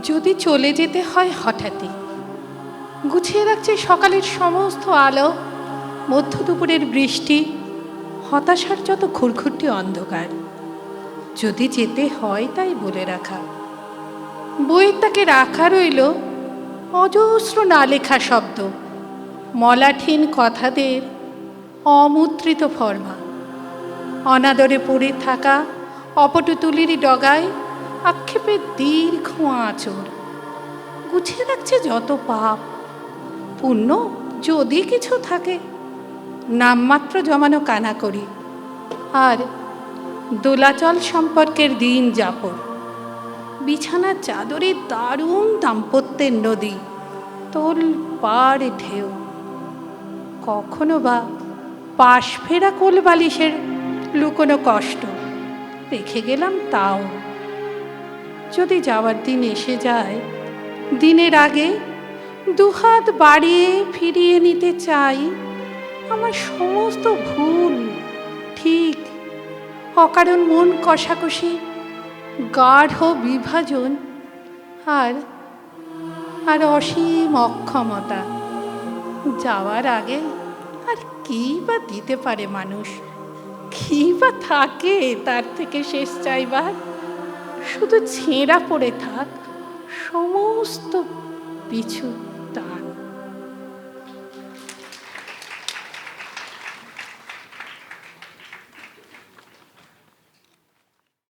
যদি চলে যেতে হয় হঠাৎই, গুছিয়ে রাখছে সকালের সমস্ত আলো, মধ্য দুপুরের বৃষ্টি, হতাশার যত ঘুরঘুরটি অন্ধকার। যদি যেতে হয় তাই বলে রাখা। বইয়ের তাকে রাখা রইল অজস্র না লেখা শব্দ, মলাঠীন কথাদের অমুদ্রিত ফর্মা, অনাদরে পড়ে থাকা অপটু তুলির ডগায় আক্ষেপের দীর্ঘ আঁচড়। গুছিয়ে রাখছে যত পাপ পুণ্য, যদি কিছু থাকে, নামমাত্র জমানো কানাকড়ি আর দোলাচল সম্পর্কের দিন যাপন। বিছানার চাদরের দারুণ দাম্পত্যের নদী, তোল পাড় ঢেউ। কখনো বা পাশ ফেরা কোল বালিশের লুকোনো কষ্ট রেখে গেলাম। তাও যদি যাওয়ার দিন এসে যায়, দিনের আগে দুহাত বাড়িয়ে ফিরিয়ে নিতে চাই আমার সমস্ত ভুল, ঠিক, অকারণ মন কষাকষি, গাঢ় বিভাজন আর আর অসীম অক্ষমতা। যাওয়ার আগে আর কী বা দিতে পারে মানুষ, কী বা থাকে তার থেকে শেষ চাইবার? শুধু ছেঁড়া পড়ে থাক সমস্ত পিছু টান।